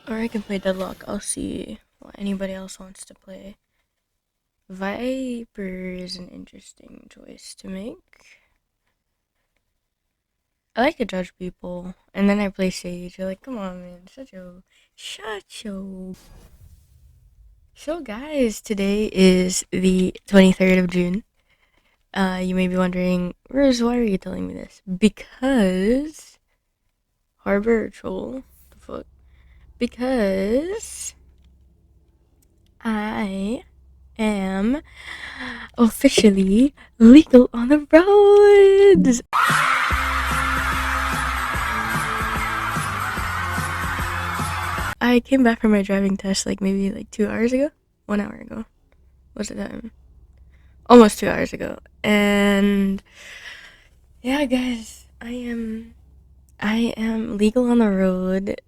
Or I can play Deadlock. I'll see what anybody else wants to play. Viper is an interesting choice to make. I like to judge people, and then I play Sage. You're like, come on, man, shut your. So, guys, today is the 23rd of June. You may be wondering, Riz, why are you telling me this? Because Harbor Troll, the fuck? Because I am officially legal on the roads. I came back from my driving test maybe 2 hours ago, 1 hour ago. What's the time? Almost 2 hours ago. And yeah, guys, I am legal on the road.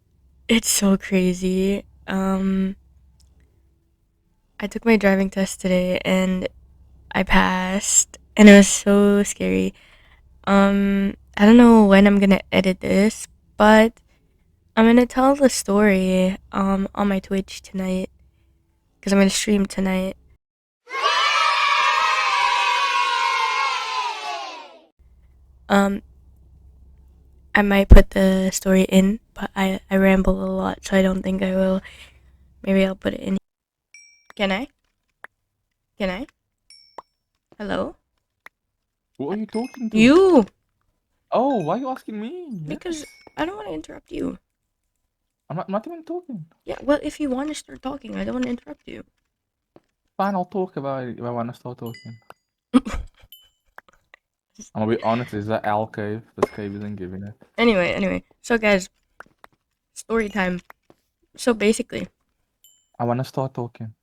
It's so crazy. I took my driving test today and I passed, and it was so scary. I don't know when I'm gonna edit this, but I'm gonna tell the story on my Twitch tonight because I'm gonna stream tonight. Um, I might put the story in, but I ramble a lot, so I don't think I will. Maybe I'll put it in. Can I? Can I? Hello? What are you talking to? You! Oh, why are you asking me? Because Yes. I don't want to interrupt you. I'm not even talking. Yeah, well, if you want to start talking, I don't want to interrupt you. Fine, I'll talk about it if I want to start talking. I'm gonna be honest, it's an L cave. This cave isn't giving it. Anyway. So, guys, story time. So, basically. I want to start talking.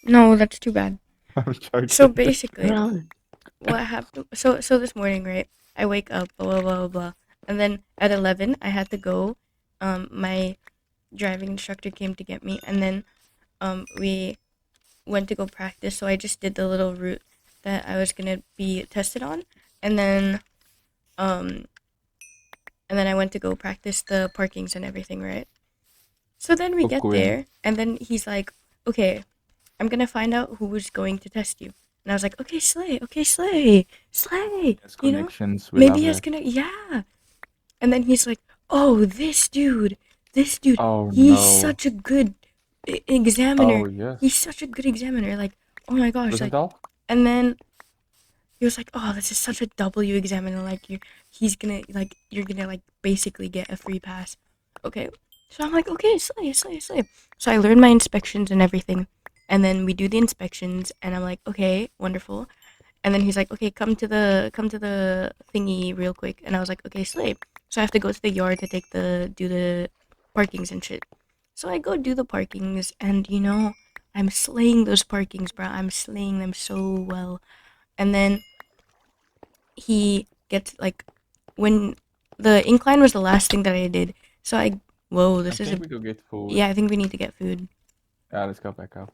No, that's too bad. I'm joking. So, basically, what happened? So this morning, right? I wake up, blah, blah, blah, blah. And then at 11, I had to go. My driving instructor came to get me. And then, we went to go practice. So, I just did the little route that I was going to be tested on. And then, um, I went to go practice the parkings and everything, right? So then we Oh, get Queen. there, and then he's like, okay, I'm gonna find out who's going to test you. And I was like, okay, Slay, Yes, you know? connections. We Maybe love he has that. gonna, yeah. And then he's like, oh, this dude, Oh he's no. such a good examiner. Oh yes. He's such a good examiner. Like, oh my gosh, Was it like, all? and then he was like, oh, this is such a W examiner. Like, you're gonna, basically get a free pass. Okay. So I'm like, okay, slay. So I learned my inspections and everything. And then we do the inspections, and I'm like, okay, wonderful. And then he's like, okay, come to the thingy real quick. And I was like, okay, slay. So I have to go to the yard to do the parkings and shit. So I go do the parkings, and I'm slaying those parkings, bro. I'm slaying them so well. And then he gets when the incline was the last thing that I did. So whoa, I this is think a we could get food. yeah. I think we need to get food. Yeah, let's go back up.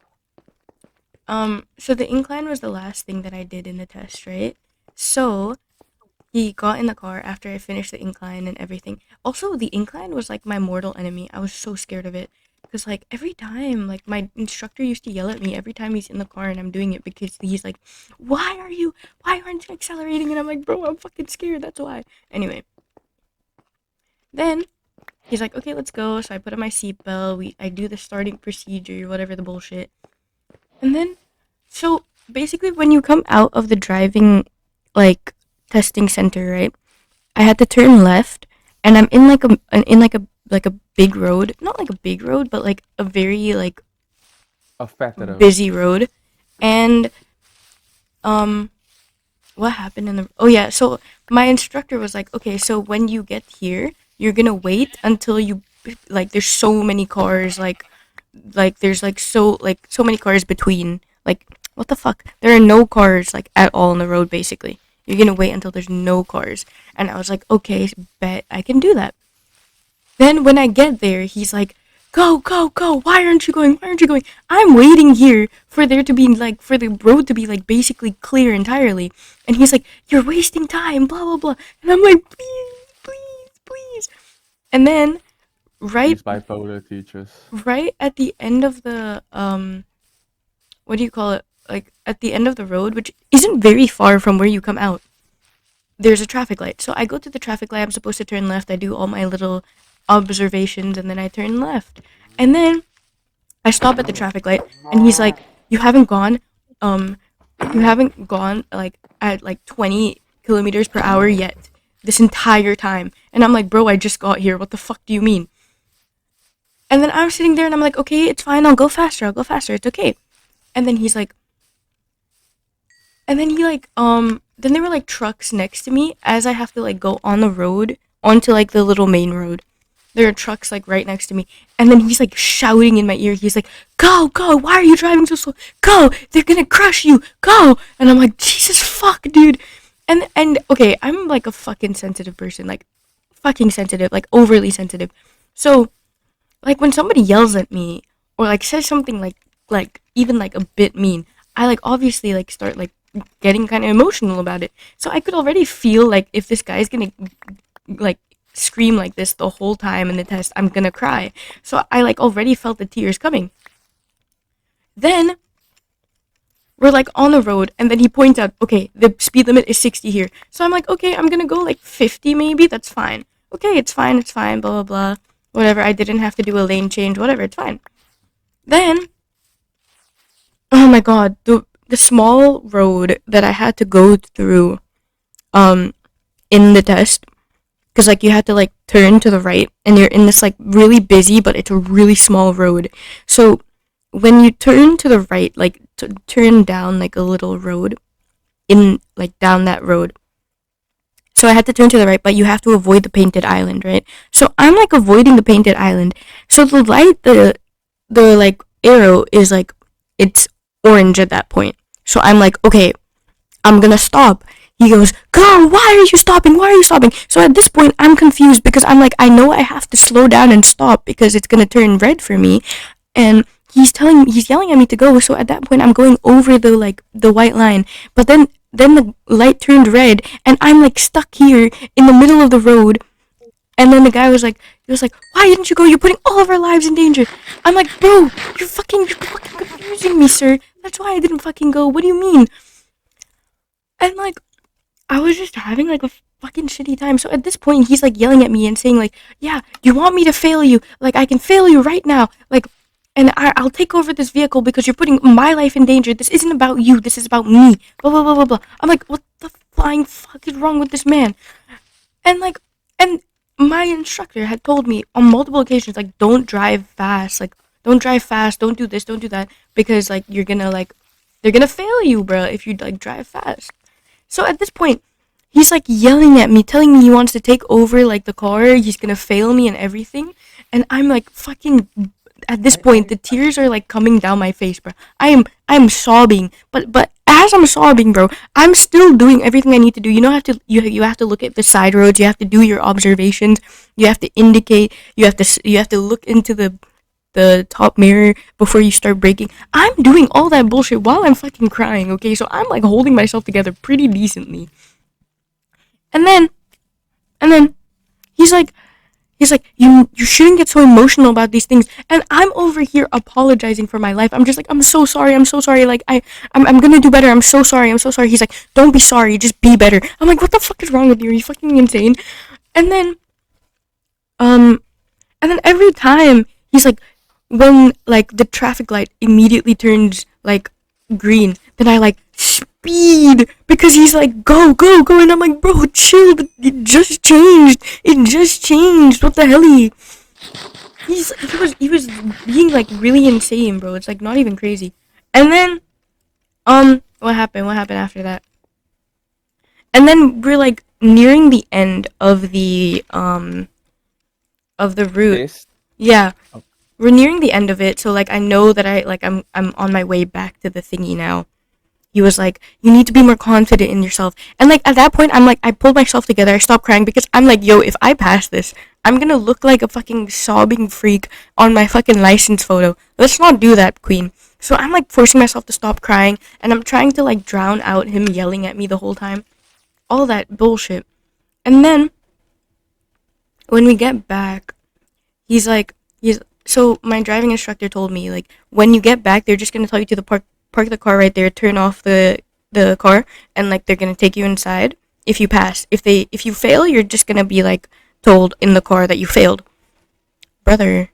So the incline was the last thing that I did in the test, right? So he got in the car after I finished the incline and everything. Also, the incline was like my mortal enemy. I was so scared of it. Because, every time, my instructor used to yell at me every time he's in the car and I'm doing it because he's like, why aren't you accelerating? And I'm like, bro, I'm fucking scared. That's why. Anyway, then he's like, okay, let's go. So I put on my seatbelt. I do the starting procedure, whatever the bullshit. And then, so basically, when you come out of the driving, testing center, right? I had to turn left, and I'm in a big road, not like a big road, but like a very A fat road. busy road, and um, what happened in the? Oh yeah, so my instructor was like, okay, so when you get here, you're gonna wait until there's so many cars, there's so many cars between, what the fuck? There are no cars at all on the road basically. You're gonna wait until there's no cars. And I was like, okay, bet I can do that. Then when I get there, he's like, go. Why aren't you going? Why aren't you going? I'm waiting here for there to be for the road to be basically clear entirely. And he's like, you're wasting time, blah blah blah. And I'm like, please. And then right These bipolar teachers. right at the end of the what do you call it? Like at the end of the road, which isn't very far from where you come out, there's a traffic light. So I go to the traffic light. I'm supposed to turn left. I do all my little observations, and then I turn left. And then I stop at the traffic light, and he's like, "You haven't gone, um, you haven't gone like at like 20 kilometers per hour yet this entire time." And I'm like, "Bro, I just got here. What the fuck do you mean?" And then I'm sitting there, and I'm like, "Okay, it's fine. I'll go faster. I'll go faster. It's okay." And then he's like, and then he like then there were like trucks next to me as I have to like go on the road onto like the little main road. There are trucks like right next to me, and then he's like shouting in my ear. He's like, "Go, go! Why are you driving so slow? Go! They're gonna crush you! Go!" And I'm like, "Jesus fuck, dude!" And okay, I'm like a fucking sensitive person, like fucking sensitive, like overly sensitive. So like when somebody yells at me or like says something like even like a bit mean, I like obviously like start like getting kind of emotional about it. So I could already feel like if this guy's gonna like scream like this the whole time in the test, I'm gonna cry. So I like already felt the tears coming. Then we're like on the road, and then he points out, okay, the speed limit is 60 here. So I'm like, okay, I'm gonna go like 50 maybe. That's fine. Okay, it's fine. It's fine. Blah blah blah. Whatever. I didn't have to do a lane change. Whatever. It's fine. Then, oh my god, the small road that I had to go through, um, in the test, because like you had to like turn to the right, and you're in this like really busy, but it's a really small road. So when you turn to the right, like turn down like a little road in like down that road. So I had to turn to the right, but you have to avoid the painted island, right? So I'm like avoiding the painted island. So the light, the like arrow is like it's orange at that point. So I'm like, okay, I'm gonna stop. He goes, go, why are you stopping? Why are you stopping? So at this point, I'm confused because I'm like, I know I have to slow down and stop because it's gonna turn red for me. And he's yelling at me to go. So at that point, I'm going over the like the white line. But then the light turned red, and I'm like stuck here in the middle of the road. And then the guy was like, why didn't you go? You're putting all of our lives in danger. I'm like, bro, you're fucking confusing me, sir. That's why I didn't fucking go. What do you mean? And like, I was just having like a fucking shitty time. So at this point, he's like yelling at me and saying like, "Yeah, you want me to fail you? Like I can fail you right now. Like, and I'll take over this vehicle because you're putting my life in danger. This isn't about you. This is about me." Blah blah blah blah blah. I'm like, what the flying fuck is wrong with this man? And like, and my instructor had told me on multiple occasions like, don't drive fast. Like, don't drive fast. Don't do this. Don't do that because like you're gonna like, they're gonna fail you, bro, if you like drive fast. So at this point, he's like yelling at me, telling me he wants to take over like the car. He's gonna fail me and everything. And I'm like fucking. At this point, the tears are like coming down my face, bro. I'm sobbing, but as I'm sobbing, bro, I'm still doing everything I need to do. You know, you have to look at the side roads. You have to do your observations. You have to indicate. You have to look into the top mirror before you start braking. I'm doing all that bullshit while I'm fucking crying, okay? So I'm like holding myself together pretty decently. And then and then he's like you shouldn't get so emotional about these things. And I'm over here apologizing for my life. I'm just like, I'm so sorry. I'm so sorry. Like I'm going to do better. I'm so sorry. I'm so sorry. He's like, "Don't be sorry. Just be better." I'm like, "What the fuck is wrong with you? Are you fucking insane?" And then um and then every time he's like, when like the traffic light immediately turns like green, then I like speed because he's like, "Go, go, go," and I'm like, "Bro, chill. It just changed. It just changed. What the hell?" He was being like really insane, bro. It's like not even crazy. And then what happened? What happened after that? And then we're like nearing the end of the route. This. Yeah, Oh, we're nearing the end of it, so like I know that I'm on my way back to the thingy now. He was like, "You need to be more confident in yourself." And like at that point, I'm like, I pulled myself together. I stopped crying because I'm like, "Yo, if I pass this, I'm gonna look like a fucking sobbing freak on my fucking license photo. Let's not do that, Queen." So I'm like forcing myself to stop crying, and I'm trying to like drown out him yelling at me the whole time. All that bullshit. And then when we get back, he's like, so my driving instructor told me like when you get back, they're just gonna tell you to park the car right there, turn off the car, and like they're gonna take you inside. If you pass, if you fail, you're just gonna be like told in the car that you failed. Brother,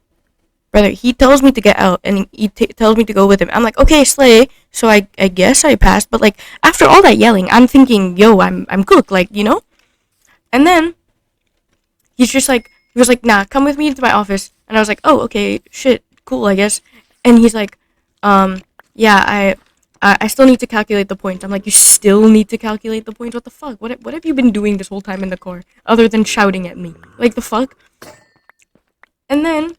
he tells me to get out and he tells me to go with him. I'm like, okay, slay. So I guess I passed, but like after all that yelling, I'm thinking, yo, I'm cooked, like you know. And then he's just like, he was like, nah, come with me into my office. And I was like, oh, okay, shit, cool, I guess. And he's like, yeah, I still need to calculate the points. I'm like, you still need to calculate the points? What the fuck? What have you been doing this whole time in the car other than shouting at me? Like the fuck? And then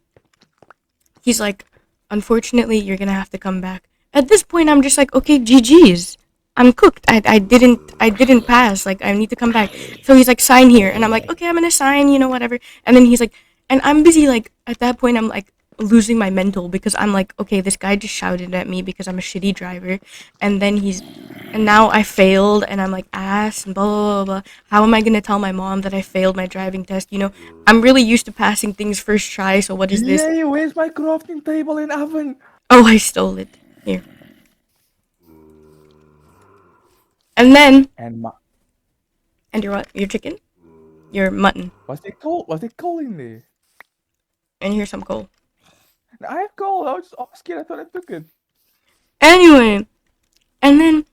he's like, unfortunately, you're gonna have to come back. At this point, I'm just like, okay, GG's. I'm cooked. I didn't pass. Like, I need to come back. So he's like, sign here. And I'm like, okay, I'm gonna sign, whatever. And then he's like, and I'm busy, like, at that point, I'm like, losing my mental because I'm like, okay, this guy just shouted at me because I'm a shitty driver. And then and now I failed and I'm like, ass and blah, blah, blah, blah. How am I gonna tell my mom that I failed my driving test? I'm really used to passing things first try, so what is this? Yay, where's my crafting table and oven? Oh, I stole it. Here. And then, And and your what? Your chicken? Your mutton. was it coal? Was it coal in there? And here's some coal. I have coal. I was scared. I thought I took it. Anyway, and then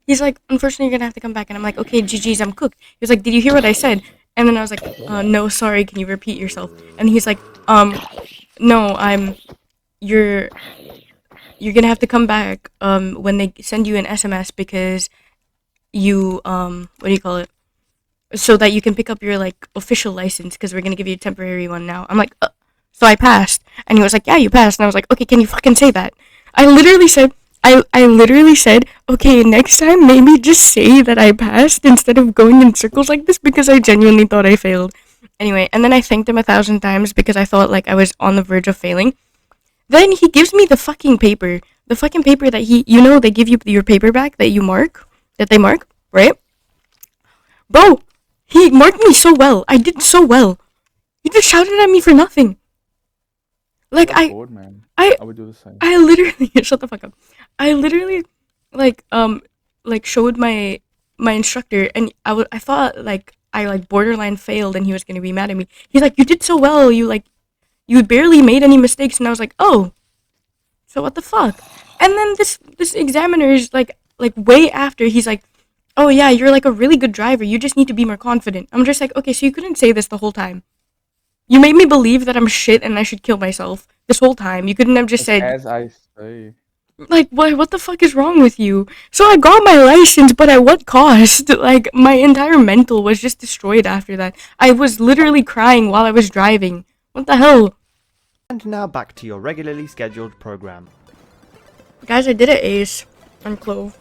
he's like, unfortunately, you're gonna have to come back. And I'm like, okay, GG's, I'm cooked. He was like, did you hear what I said? And then I was like, no, sorry, can you repeat yourself? And he's like, no, you're gonna have to come back, when they send you an SMS because you, what do you call it? So that you can pick up your, like, official license because we're gonna give you a temporary one now. I'm like, so I passed. And he was like, yeah, you passed. And I was like, okay, can you fucking say that? I literally said, okay, next time maybe just say that I passed instead of going in circles like this because I genuinely thought I failed. Anyway, and then I thanked him 1,000 times because I thought like I was on the verge of failing. Then he gives me the fucking paper. The fucking paper that they give you your paper back that they mark, right? Bro, he marked me so well. I did so well. He just shouted at me for nothing. Like I'm bored, man. I would do the same. I literally shut the fuck up. I literally like showed my instructor and I thought like I like borderline failed and he was gonna be mad at me. He's like, you did so well, you barely made any mistakes, and I was like, oh, so what the fuck? And then this examiner is like way after, he's like, oh yeah, you're like a really good driver, you just need to be more confident. I'm just like, okay, so you couldn't say this the whole time. You made me believe that I'm shit and I should kill myself this whole time. You couldn't have just said, As I say. like, what the fuck is wrong with you? So I got my license, but at what cost? Like, my entire mental was just destroyed after that. I was literally crying while I was driving. What the hell? And now back to your regularly scheduled program. Guys, I did an ace on Clove.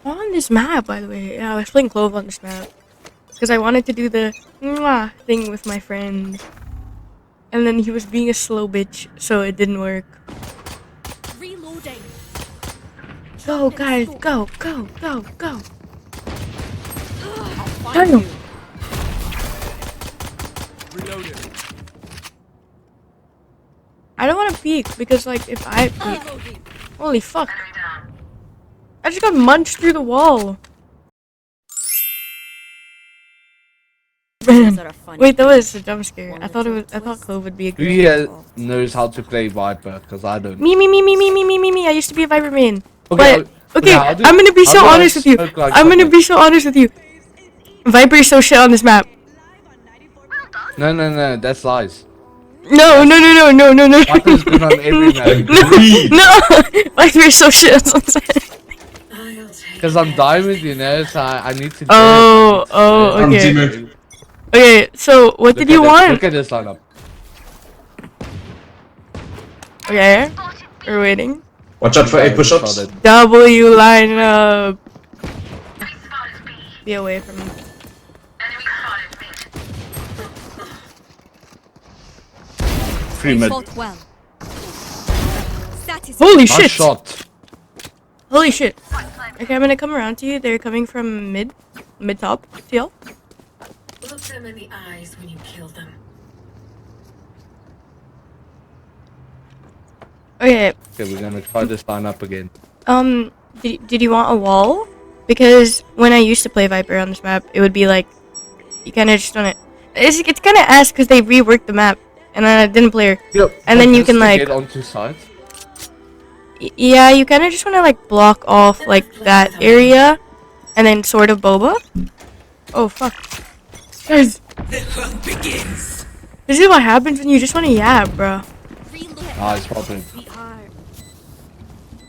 On this map, by the way. Yeah, I was playing Clove on this map. Because I wanted to do the mwah thing with my friend. And then he was being a slow bitch, so it didn't work. Reloading. Go, guys, go. Damn. I don't want to peek because, like, if I peek, holy fuck! I just got munched through the wall. Wait, that was a jump scare. I thought Clove would be a Who good. here knows how to play Viper? Because I don't. Me. I used to be a Viper main. Okay, But okay, I'll do- I'm gonna be so I'll do a honest with you. smoke like I'm gonna something. be so honest with you. Viper is so shit on this map. No, that's lies. No. Viper's good on every map. No, Viper is so shit on this map. Because I'm diamond, so I need to. Oh, okay. Okay, so what did you want? Look at this lineup. Okay, we're waiting. Watch out for A push-ups. W lineup. Be away from me. Free mid. Fought well. Holy Nice shit! shot. Holy shit! Okay, I'm gonna come around to you. They're coming from mid top. To y'all. Look them in the eyes when you kill them. Okay. Okay, we're gonna try this line up again. Did you want a wall? Because when I used to play Viper on this map, it would be like you kind of just want to. It's kind of ass because they reworked the map, and I didn't play her. Yep. And then you can like get onto sides. yeah, you kind of just want to like block off like that area, and then sort of boba. Oh fuck, guys! This is what happens when you just want to yab, bro. Nice, probably. Sweetheart.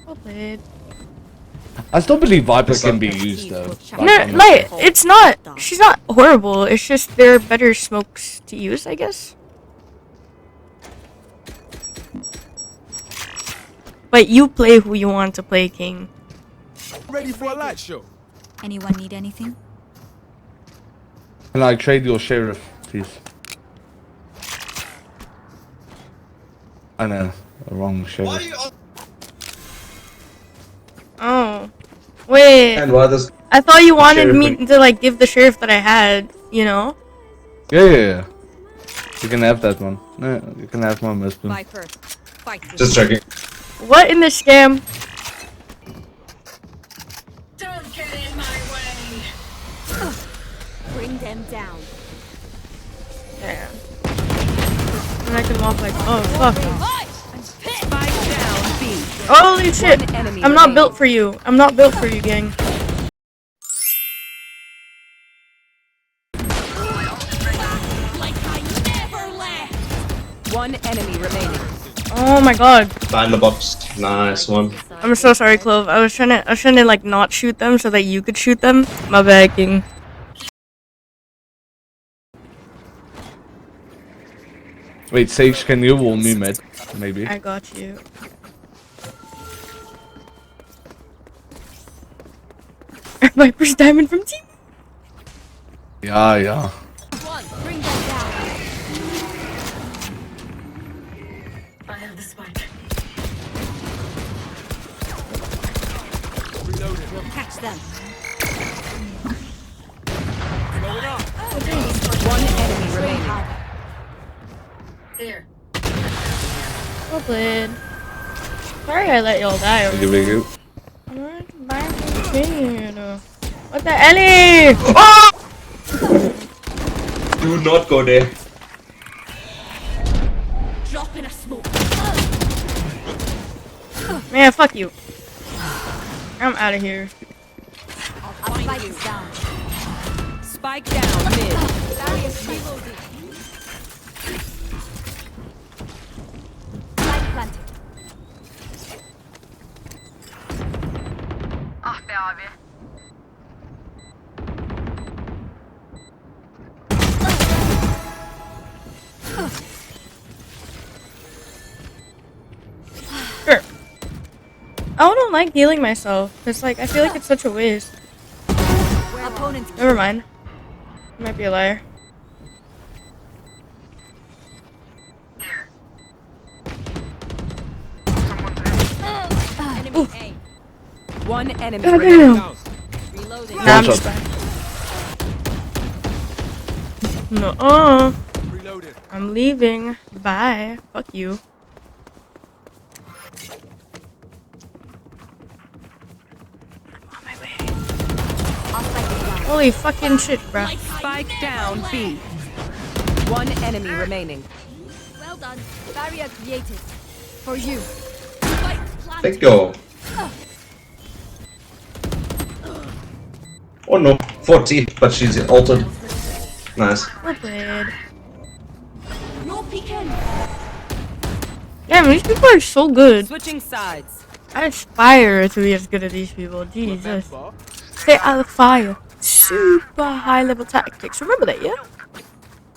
Well played. I still believe Viper can be used though. No, on the- like it's not. She's not horrible. It's just there are better smokes to use, I guess. But you play who you want to play, King. Ready for a light show. Anyone need anything? Can I trade your sheriff, please? I know, wrong sheriff. Oh, wait. And why does I thought you wanted sheriff me to like give the sheriff that I had. You know? Yeah. You can have that one. No, you can have my husband. Viper. Fight. just checking? What in the scam? Don't get in my way. Bring them down. Yeah. And I can walk like, oh fuck. Spike down. B. Holy shit! Enemy I'm not built for you. I'm not built for you, gang. Like I never left. One enemy remaining. Oh my god. Behind the box. Nice one. I'm so sorry, Clove. I was trying to like not shoot them so that you could shoot them. My bad, King. Wait, Sage, can you wall me, mate? Maybe. I got you. Viper's diamond from team. Yeah. One. Bring them down. We'll catch them. One enemy remaining. Well played. Sorry I let y'all die. Biggie, biggie. What the Ellie? Do not go there. Drop in a smoke. Man, fuck you. I'm out of here. Spike is down. Spike down mid. Darius reloading. Spike planted. Sure. I don't like healing myself. Cause like I feel like it's such a waste. Opponents. Never mind. I might be a liar. Enemy A. One enemy God remaining. damn. Reloading. Nah, I'm One just shot. fine. No, Reloaded. I'm leaving. Bye. Fuck you. I'm on my way. Holy fucking shit, bruh. Spike down B. One enemy remaining. Well done. Barrier created. For you. Spike planted. Let go. Oh no, 40, but she's altered. Nice. Well played. No peeking. Damn, these people are so good. Switching sides. I aspire to be as good as these people. Jesus. Stay out of fire. Super high level tactics. Remember that, yeah?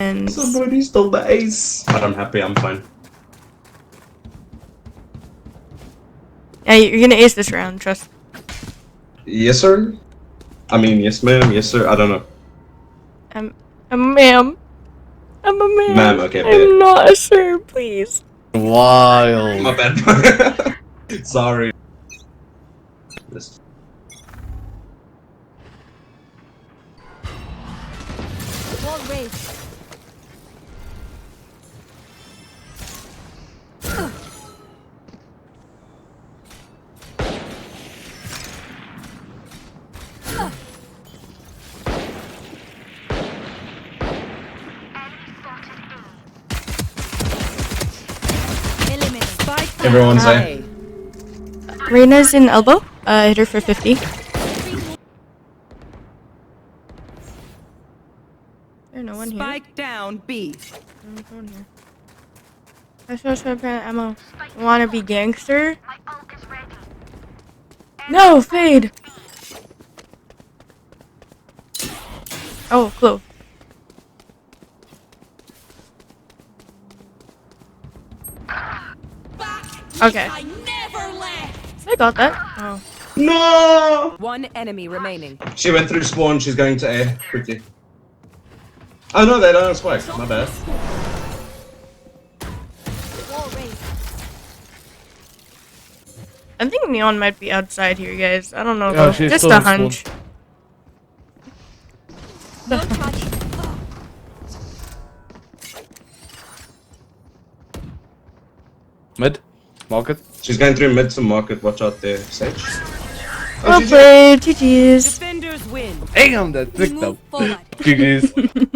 And Somebody stole the ace. But I'm happy, I'm fine. yeah, you're gonna ace this round, trust. Yes, sir? I mean, yes, ma'am, yes, sir. I don't know. I'm a ma'am. I'm a ma'am. Ma'am, okay, I'm babe. not a sir, please. Wild. My bad. Sorry. This- Wall raised. Everyone's A. A. Reina's in elbow. Hit her for 50. There's no one here. Spike down B. There's no one here. I saw some ammo. Wanna be gangster? No, fade. Oh, close. Okay. I got that. Oh. No! One enemy remaining. She went through spawn, she's going to A. Quickly. Oh no, they don't have spike. My bad. I think Neon might be outside here, guys. I don't know. Yeah, Though. she's Just still a in spawn. hunch. Mid. Market. She's going through mid to market. Watch out there, Sage. Well played. GG's. Defenders win. Damn, that picked up. Move forward. GG's.